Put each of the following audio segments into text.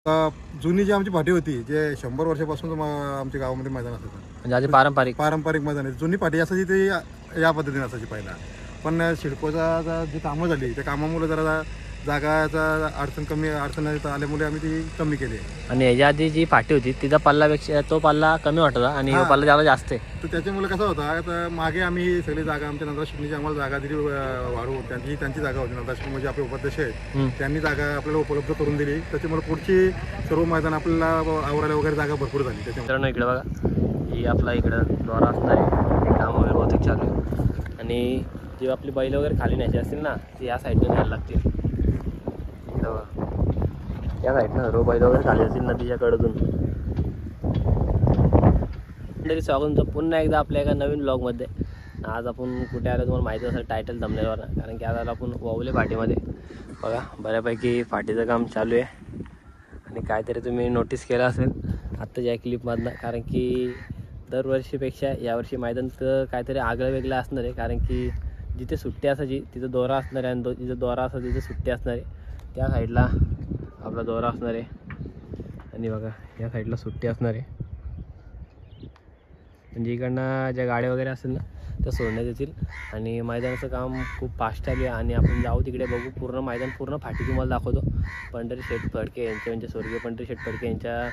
जुनी जी आमची पाठी होती जे 100 वर्षापासून आमच्या गावामध्ये मैदान असायचं, म्हणजे आधी पारंपरिक मैदान आहे. जुनी पाठी असायची ती या पद्धतीने असायची पहिला. पण सिडकोचा जी कामं झाली त्या कामामुळे जरा जागाचा अडचण आल्यामुळे आम्ही ती कमी केली आहे. आणि याच्या आधी जी पाठी होती तिचा पल्लापेक्षा तो पल्ला कमी वाटत आणि पल्ला ज्यादा जास्त आहे. तर त्याच्यामुळे कसं होता, तर मागे आम्ही सगळी जागा आमच्या नंतर शिकण्याची आम्हाला जागा दिली वाढवून. त्यांची जागा होती, नंतर म्हणजे आपले उपाध्यक्ष आहेत त्यांनी जागा आपल्याला उपलब्ध करून दिली. त्याच्यामुळे पुढची सर्व मैदान आपल्याला आवरायला वगैरे जागा भरपूर झाली. त्याच्यामुळे इकडे बघा ही आपला इकडं द्वारा असणार आहे, काम वगैरे बहुतेक चालू आहे. आणि जे आपली बैल वगैरे खाली न्यायची असतील ना ती या साईडने न्यायला लागतील. या साईडनं रो बैल वगैरे खाली असतील नदीच्या कडून. स्वागत पुन्हा एकदा आपल्या एका नवीन ब्लॉगमध्ये. आज आपण कुठे आलो तुम्हाला माहिती असेल टायटल थंबनेलवर, कारण की आज आलो आपण वावले फाटीमध्ये. बघा बऱ्यापैकी फाटीचं काम चालू आहे आणि काहीतरी तुम्ही नोटीस केलं असेल आत्ताच्या या क्लिपमधनं, कारण की दरवर्षीपेक्षा यावर्षी मैदान तर काहीतरी आगळं वेगळं असणार आहे. कारण की जिथे सुट्टी असायची तिथं दोरा असणार आहे आणि जिथं दोरा असायचा तिथं सुट्टी असणार आहे. त्या साईडला आपला दोरा असणार आहे आणि बघा या साईडला सुट्टी असणार आहे. म्हणजे इकडनं ज्या गाड्या वगैरे असेल ना त्या सोडण्यात येतील आणि मैदानाचं काम खूप फास्ट चालू आहे. आणि आपण जाऊ तिकडे बघू पूर्ण मैदान, पूर्ण फाटी तुम्हाला दाखवतो. पंढरी शेठ फडके यांचे म्हणजे स्वर्गीय पंढरी शेठ फडके यांच्या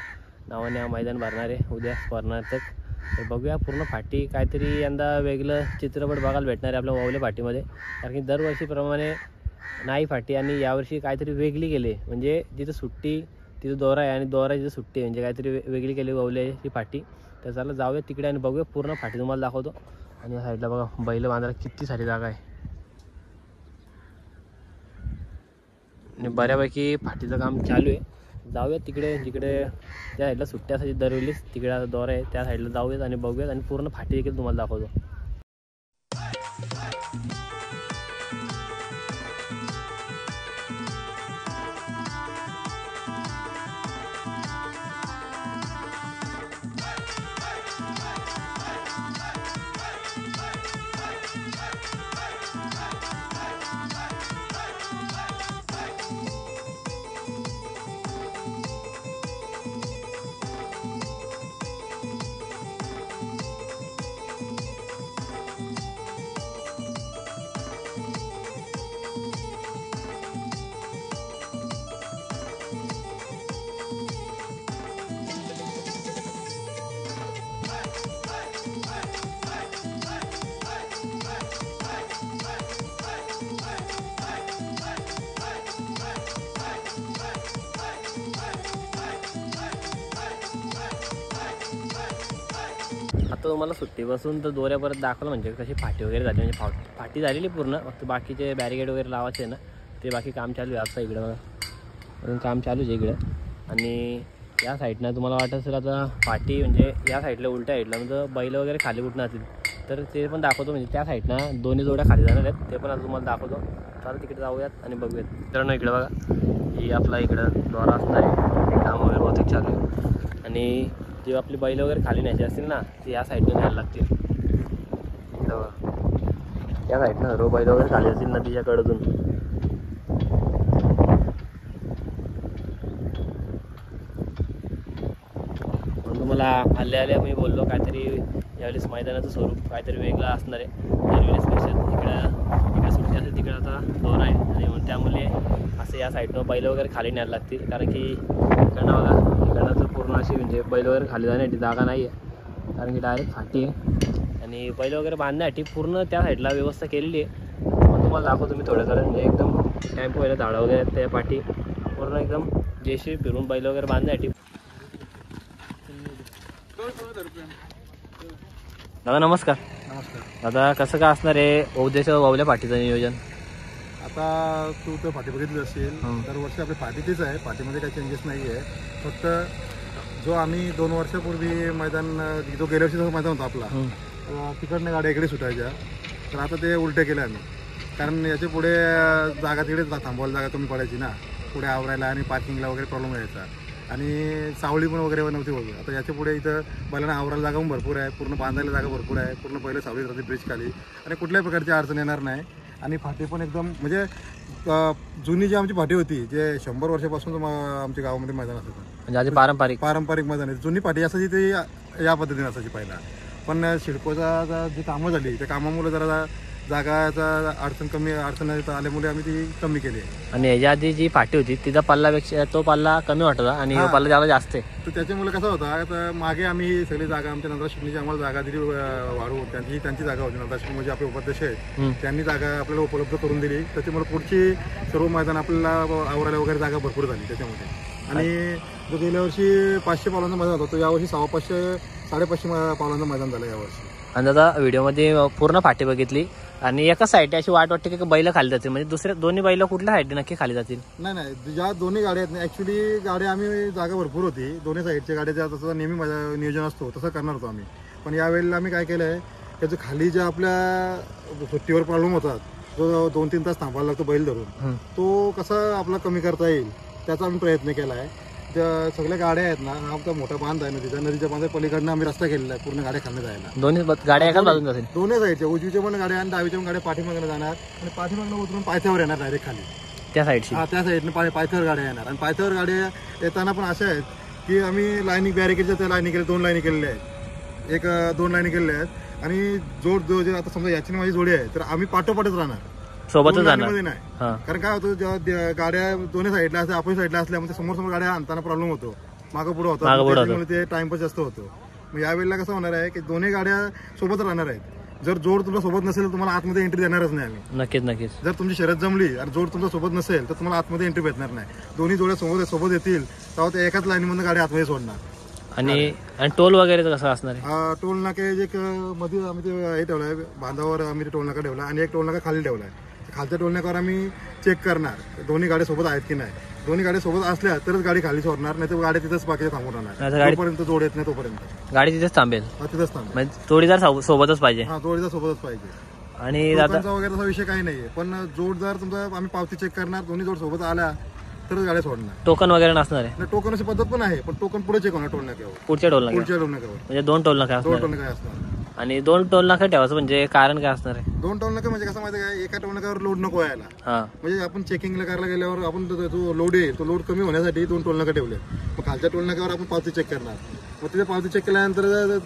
नावाने हा मैदान भरणार आहे उद्या स्पर्धार्थक. तर बघूया पूर्ण फाटी, काहीतरी यंदा वेगळं चित्रपट बघायला भेटणार आहे आपल्या वावले फाटीमध्ये. कारण की दरवर्षीप्रमाणे नाही फाटी आणि यावर्षी काहीतरी वेगळी केली, म्हणजे जिथं सुट्टी तिथं दोरा आहे आणि दोरा जिथं सुट्टी आहे, म्हणजे काहीतरी वेगळी केली वावल्याची फाटी. तर चला जाऊया तिकडे आणि बघूया पूर्ण फाटी तुम्हाला दाखवतो. आणि या साईडला बघा बैल बांधायला किती सारी जागा आहे आणि बऱ्यापैकी फाटीचं काम चालू आहे. जाऊयात तिकडे जिकडे त्या साईडला सुट्ट्या असायची दरवेळीच, तिकडे आता दोरा आहे त्या साईडला जाऊयात आणि बघूयात आणि पूर्ण फाटी देखील तुम्हाला दाखवतो. आता तुम्हाला सुट्टी बसून तर दोऱ्यापर्यंत दाखवलं म्हणजे कशी फाटी वगैरे झाली, म्हणजे फाटी झालेली पूर्ण, फक्त बाकीचे बॅरिकेड वगैरे लावायचे ना ते बाकी काम चालू आहे. आता इकडं म्हणून काम चालूच आहे इकडं. आणि या साईडनं तुम्हाला वाटत असेल आता फाटी म्हणजे या साईडला उलट्या साईडला म्हणजे बैल वगैरे खाली कुठून असतील तर ते पण दाखवतो. म्हणजे त्या साईडनं दोन्ही जोड्या खाली जाणार आहेत ते पण आता तुम्हाला दाखवतो. चालेल तिकडे जाऊयात आणि बघूयात. मित्रांनो इकडं बघा ही आपला इकडं द्वारा असणार आहे, काम वगैरे बहुतेक चालू आहे. आणि जे आपली बैल वगैरे खाली न्यायची असतील ना ते या साईडने न्यायला लागतील. या साईडनं रो बैल वगैरे खाली असतील नदीच्या कडून. तुम्हाला आल्या मी बोललो काहीतरी यावेळेस मैदानाचं स्वरूप काहीतरी वेगळं असणार आहे. दरवेळेस इकडे सुट्टी असेल तिकडे आता दोरा आहे आणि त्यामुळे असं या साईडनं बैल वगैरे खाली न्यायला लागतील. कारण की इकडनं बघा इकडनं तर पूर्ण अशी म्हणजे बैल वगैरे खाली जाण्यासाठी जागा नाही आहे, कारण की डायरेक्ट फाटी आहे. आणि बैल वगैरे बांधण्यासाठी पूर्ण त्या साईडला व्यवस्था केलेली आहे. मग तुम्हाला दाखवतो मी थोडं कारण म्हणजे एकदम टॅम्पो वगैरे झाडं वगैरे आहेत त्या पाठी पूर्ण एकदम जेशी फिरून बैल वगैरे बांधण्यासाठी. दादा नमस्कार. नमस्कार दादा कसं काय असणार आहे उद्देश वावल्या फाटीचं नियोजन? आता तू तर फाटी बघितली असेल, दरवर्षी आपली फाटी तीच आहे, फाटीमध्ये काही चेंजेस नाही आहे. फक्त जो आम्ही 2 वर्षापूर्वी मैदान जो गेल्या वर्षी मैदान होता आपला तिकडनं गाड्या इकडे सुटायच्या, तर आता ते उलटे केले आम्ही. कारण याच्या पुढे जागा तिकडे थांबवायला जागा कमी पडायची ना, पुढे आवरायला आणि पार्किंगला वगैरे प्रॉब्लेम यायचा आणि सावळी पण वगैरे नव्हती बघू. आता याच्या पुढे इथं बैलांना आवरायला जागा पण भरपूर आहे, पूर्ण बांधायला जागा भरपूर आहे, पूर्ण पहिलं सावळी राहते ब्रिज खाली आणि कुठल्याही प्रकारची अडचण येणार नाही. आणि फाटी पण एकदम म्हणजे जुनी जी आमची फाटी होती जे 100 वर्षापासून आमच्या गावामध्ये मैदान असायचं, म्हणजे आधी पारंपरिक मैदान आहे. जुनी फाटी असायची ती या पद्धतीने असायची पहिला. पण सिडकोचा जी कामं झाली त्या कामामुळे जरा जागाचा अडचण आल्यामुळे आम्ही ती कमी केली आहे. आणि याच्या आधी जी फाटी होती तिचा पल्लापेक्षा तो पल्ला कमी वाटला आणि पल्ला ज्यादा जास्त आहे. तर त्याच्यामुळे कसं होता तर मागे आम्ही सगळी जागा आमच्या नंतर शिकणीची आम्हाला जागा दिली वाढवून, त्यांची जागा होती. नंतर शिकणी म्हणजे आपले उपाध्यक्ष आहेत त्यांनी जागा आपल्याला उपलब्ध करून दिली. त्याच्यामुळे पुढची सर्व मैदान आपल्याला आवरायला वगैरे जागा भरपूर झाली त्याच्यामध्ये. आणि जो गेल्या वर्षी 500 पावलांचं मैदान होतं तो यावर्षी 550 पावलांचं मैदान झालं यावर्षी. आणि आता व्हिडिओमध्ये पूर्ण फाटी बघितली आणि एका साईडने अशी वाट वाटते की बैल खाली जातील, म्हणजे दुसऱ्या दोन्ही बैल कुठल्या साईडने नक्की खाली जातील? नाही, ज्या दोन्ही गाड्या आहेत ना ॲक्च्युली गाड्या आम्ही जागा भरपूर होती दोन्ही साईडच्या गाड्या, जसं नेहमी माझा नियोजन असतो तसं करणार होतो आम्ही. पण यावेळेला आम्ही काय केलं आहे त्याचं खाली ज्या आपल्या सुट्टीवर प्रॉब्लेम होतात जो 2-3 तास थांबायला लागतो बैल धरून, तो कसा आपला कमी करता येईल त्याचा आम्ही प्रयत्न केला आहे. ज्या सगळ्या गाड्या आहेत ना आमचा मोठा बांध आहे नदीच्या बांधा पलीकडनं आम्ही रस्ता केलेला आहे पूर्ण गाड्या खाली जायला. दोन्ही गाड्या एकाच बाजून जातील? दोन्ही साईडच्या उजवीच्या पण गाड्या आणि डावीच्या पण गाड्या पाठीमागनं जाणार आणि पाठीमागनं उतरून पायथ्यावर येणार डायरेक्ट खाली त्या साईडची. त्या साईडनं पायथ्यावर गाड्या येणार. आणि पायथ्यावर गाड्या येताना पण अशा आहेत की आम्ही लाईनिंग बॅरिकेडच्या त्या लाईनी केल्या 2 लाईनी केलेल्या आहेत, 2 लाईनी केलेल्या आहेत. आणि जो आता समजा याची माझी जोडी आहे तर आम्ही पाठोपाठच राहणार सोबतच जाणार नाही. कारण काय होतं जेव्हा गाड्या दोन्ही साईडला असल्या आपण साईडला असल्यामुळे समोर गाड्या आणताना प्रॉब्लेम होतो, मागं पुढे होतो, त्यामुळे ते टाइमपास जास्त होतो. मग यावेळेला कसं होणार आहे की दोन्ही गाड्या सोबत राहणार आहेत. जर जोड तुमच्या सोबत नसेल तर तुम्हाला आतमध्ये एंट्री देणारच नाही आम्ही. नक्कीच. जर तुमची शर्यत जमली आणि जोड तुमच्या सोबत नसेल तर तुम्हाला आतमध्ये एंट्री भेटणार नाही. दोन्ही जोड्या सोबत येतील तेव्हा ते एकाच लाईनमधून गाडी आतमध्ये सोडणार. आणि टोल वगैरे कसं असणार आहे? टोल नाके जे मध्ये आम्ही ते हे ठेवलं आहे बांधावर, आम्ही टोल नाका ठेवला आणि एक टोल नाका खाली ठेवला आहे. खालच्या टोल नाक्यावर आम्ही चेक करणार दोन्ही गाड्या सोबत आहेत की नाही. दोन्ही गाड्या सोबत असल्या तरच गाडी खाली सोडणार, नाही तर गाड्या तिथंच बाकीच्या थांबून राहणार. तोपर्यंत जोड येत नाही तोपर्यंत गाडी तिथेच थांबेल. तिथंच थांबेल. म्हणजे जोडीदार सोबतच पाहिजे. जोडीदार सोबतच पाहिजे. आणि वगैरे असा विषय काही नाहीये. पण जोडदार तुमचा आम्ही पावती चेक करणार, दोन्ही जोड सोबत आल्या तरच गाड्या सोडणार. टोकन वगैरे नसणार आहे? टोकनची पद्धत पण आहे पण टोकन पुढे चेक होणार टोल नाक्यावर. पुढच्या टोल नाक्यावर म्हणजे 2 टोल नाका असणार. आणि 2 टोल नाका ठेवायचं म्हणजे कारण काय असणार आहे? 2 टोल नाका म्हणजे कसं माहिती आहे, एका टोल नाक्यावर लोड नको यायला. म्हणजे आपण चेकिंगला करायला गेल्यावर आपण जो लोड आहे तो लोड कमी होण्यासाठी 2 टोल नाका ठेवले. मग खालच्या टोल नाक्यावर आपण पावती चेक करणार. मग तिथे पावती चेक केल्यानंतर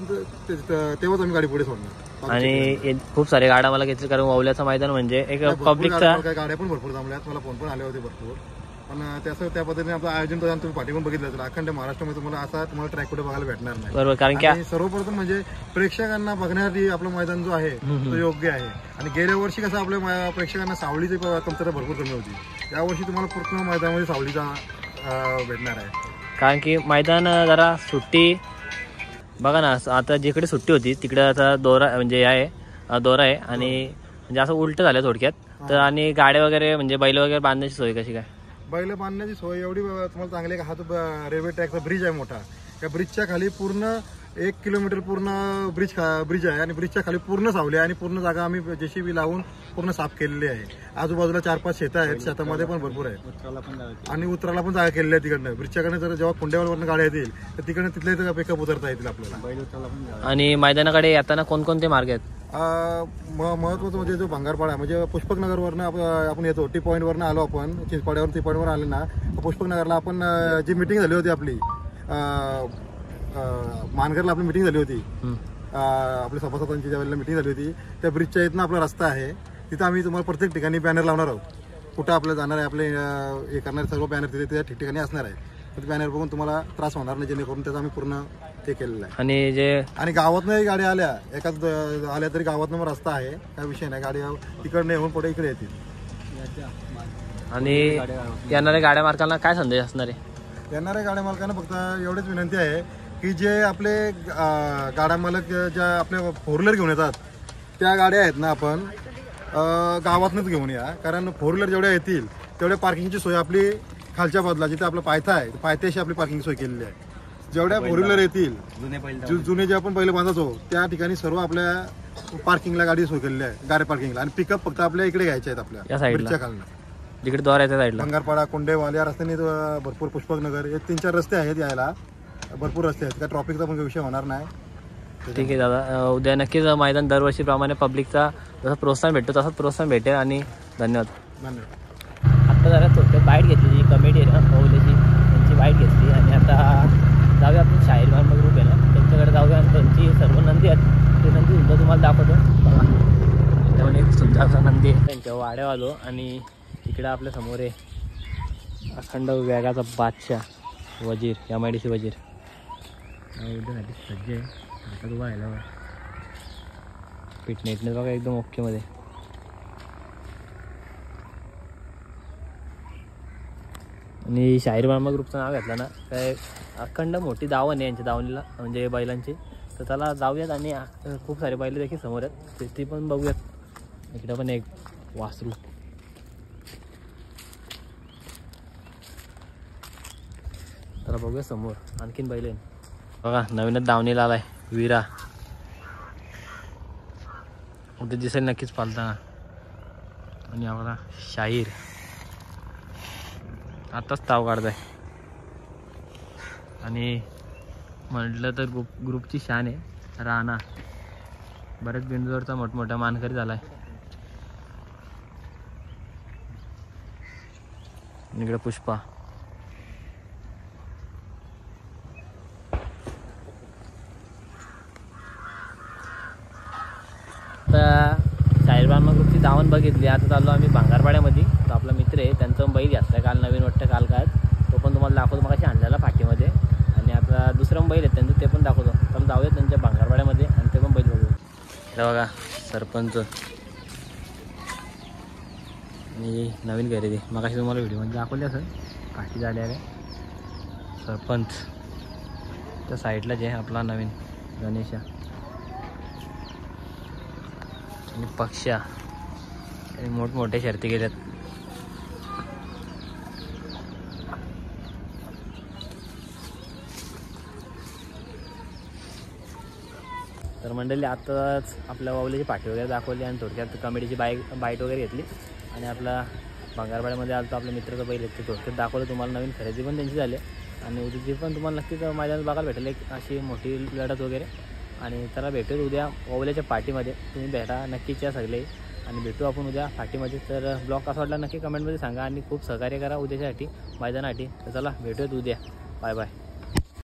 तेव्हाच आम्ही गाडी पुढे सोडणार. आणि खूप सारे गाड्या मला घेतली कारण ओवल्याचं मैदान म्हणजे एक पब्लिकचा गाड्या पण भरपूर थांबल्यात. मला फोन पण आले होते भरपूर. पण त्या पद्धतीने आपलं आयोजन तर तुम्ही पाठी पण बघितलं तर अखंड महाराष्ट्रामध्ये तुम्हाला ट्रॅक कुठे बघायला भेटणार नाही. बरोबर. कारण की सर्वप्रथम म्हणजे प्रेक्षकांना बघण्यासाठी आपलं मैदान जो आहे तो योग्य आहे. आणि गेल्या वर्षी कसं आपल्या प्रेक्षकांना सावलीची कमतरता भरपूर कमी होती. यावर्षी तुम्हाला पूर्ण मैदानामध्ये सावलीचा भेटणार आहे. कारण की मैदान जरा सुट्टी बघा ना, आता जिकडे सुट्टी होती तिकडे आता दोरा म्हणजे दोरा आहे आणि म्हणजे असं उलट झालं थोडक्यात. तर आणि गाड्या वगैरे म्हणजे बैल वगैरे बांधण्याची सोय कशी काय? बैल बांधण्याची सोय एवढी तुम्हाला चांगली आहे. हा तो रेल्वे ट्रॅकचा ब्रिज आहे मोठा. त्या ब्रिजच्या खाली पूर्ण 1 किलोमीटर पूर्ण ब्रिज आहे आणि ब्रिजच्या खाली पूर्ण सावली आहे आणि पूर्ण जागा आम्ही JCB लावून पूर्ण साफ केलेली आहे. आजूबाजूला 4-5 शेतं आहेत, शेतामध्ये पण भरपूर आहे आणि उतराला पण जागा केलेली आहे तिकडनं. ब्रिजच्याकडनं जर जेव्हा कुंड्यावरनं गाड्या येतील तर तिकडनं तिथले पिकअप उतरता येतील आपल्याला. आणि मैदानाकडे येताना कोणकोणते मार्ग आहेत? महत्वाचं म्हणजे जो भंगारपाडा म्हणजे पुष्पकनगरवरनं आपण येतो. टी पॉईंटवरनं आलो आपण चिंचपाड्यावर. टी पॉईंटवर आले ना पुष्पकनगरला आपण जी मिटिंग झाली होती आपली मानगरला आपली मिटिंग झाली होती आपल्या सभासदांची ज्या वेळेला मिटिंग झाली होती त्या ब्रिजच्या इथनं आपला रस्ता आहे. तिथं आम्ही तुम्हाला प्रत्येक ठिकाणी बॅनर लावणार आहोत. कुठं आपलं जाणार आहे आपले हे करणारे सर्व बॅनर तिथे त्या ठिकठिकाणी असणार आहे. तर बॅनर बघून तुम्हाला त्रास होणार नाही जेणेकरून त्याचं आम्ही पूर्ण ते केलेलं आहे. आणि गावातनंही गाड्या आल्या तरी गावातनं मग रस्ता आहे, काय विषय नाही. गाड्या तिकडनं येऊन पुढे इकडे येतील. आणि येणाऱ्या गाड्या मालकांना काय संदेश असणार आहे? येणाऱ्या गाड्या मालकांना फक्त एवढीच विनंती आहे की जे आपले गाड्या मालक ज्या आपल्या 4 व्हीलर घेऊन येतात त्या गाड्या आहेत ना आपण गावातनंच घेऊन या. कारण 4 व्हीलर जेवढ्या येतील तेवढ्या पार्किंगची सोय आपली खालच्या बाजूला जिथे आपला पायथा आहे पायथ्याशी आपली पार्किंग सोय केलेली आहे. जेवढ्या 4 व्हीलर येतील जुने जे आपण पहिले बांधायचो त्या ठिकाणी सर्व आपल्या पार्किंगला गाडी सोय केलेली आहे, गाडी पार्किंगला. आणि पिकअप फक्त आपल्या इकडे घ्यायचे आहेत आपल्या ब्रिजच्या खालनं. जिकडे द्वार आहे त्या साईडला भंगारपाडा कोंडेवाल या रस्त्याने भरपूर पुष्पकनगर हे 3-4 रस्ते आहेत यायला. भरपूर रस्ते आहेत. काय ट्रॉफिकचा पण विषय होणार नाही. ठीक आहे दादा, उद्या नक्कीच मैदान दरवर्षीप्रमाणे पब्लिकचा जसं प्रोत्साहन भेटतो तसंच प्रोत्साहन भेटेल. आणि धन्यवाद. धन्यवाद. आत्ता जरा थोडक्यात बाईट घेतली, कमेडी आहे ना ओवलेची, त्यांची बाईट घेतली. आणि आता जाऊया आपण शाहीर बार्मा ग्रुप आहे ना त्यांच्याकडे जाऊया आणि त्यांची सर्व नंदी आहेत ते नंदी सुद्धा तुम्हाला दाखवतो. बघा एक सुद्धा असा नंदी आहे. त्यांच्या वाड्यावर आलो आणि इकडं आपल्या समोर आहे अखंड वेगाचा बादशाह वजीर, MIDC वजीर उद्यासाठी सज्ज आहे. आता तू राहिला पीठ नेटने बघा एकदम ओकेमध्ये. आणि शाहीर बार्मा ग्रुपचं नाव घेतलं ना काय अखंड मोठी दावण आहे यांच्या दावणीला म्हणजे बैलांची. तर त्याला जाऊयात आणि खूप सारे बैल देखील समोर आहेत ते पण बघूयात. इकडं पण एक वासरू. त्याला बघूया समोर आणखीन बैल आहे बघा. नवीनच दावणीला आलाय विरा, उद्या दिसेल नक्कीच पालताना. आणि आम्हाला शाहीर आताच ताव काढताय. आणि म्हटलं तर ग्रुपची शान आहे राणा, बऱ्याच बिंदूवरचा मोठमोठा मानकरी झालाय. इकडे पुष्पा. आता शाहीर बार्मा ग्रुपची दावण बघितली. आता चाललो आम्ही भांगारपाड्यामध्ये. तो आपला मित्र आहे त्यांचं बैल घेतला काल नवीन वाटतं काल काय तो पण तुम्हाला दाखवतो. मग अशी आणलेला फाटीमध्ये. आणि आता दुसरं बैल आहे त्यांचं ते पण दाखवतो. तर जाऊयात त्यांच्या भांगारपाड्यामध्ये आणि ते पण बैल बघू. हे बघा सरपंच आणि नवीन खरेदी मग अशी तुम्हाला व्हिडिओमध्ये दाखवली असं फाटी झाल्या काय सरपंच. त्या साईडला जे आपला नवीन गणेशा आणि पक्षा आणि मोठमोठ्या शर्ती गेल्यात. तर मंडळी आताच आपल्या वावलीची पाठी वगैरे दाखवली आणि थोडक्यात कमेडीची बाईट वगैरे घेतली. आणि आपला भांगारपाड्यामध्ये आलो तर आपल्या मित्राचं बैल ते थोडक्यात दाखवलं तुम्हाला. नवीन खरेदी पण त्यांची झाली आणि उद्याची पण तुम्हाला नक्कीच मैदानात बघायला भेटेल एक अशी मोठी लढत वगैरे. आणि त्याला भेटूच उद्या ओवल्याच्या पाठीमध्ये. तुम्ही भेटा नक्कीच या सगळे आणि भेटू आपण उद्या पाठीमध्ये. तर ब्लॉग कसा वाटला नक्की कमेंटमध्ये सांगा आणि खूप सहकार्य करा उद्याच्यासाठी मैदानासाठी. तर चला भेटूयात उद्या. Bye bye.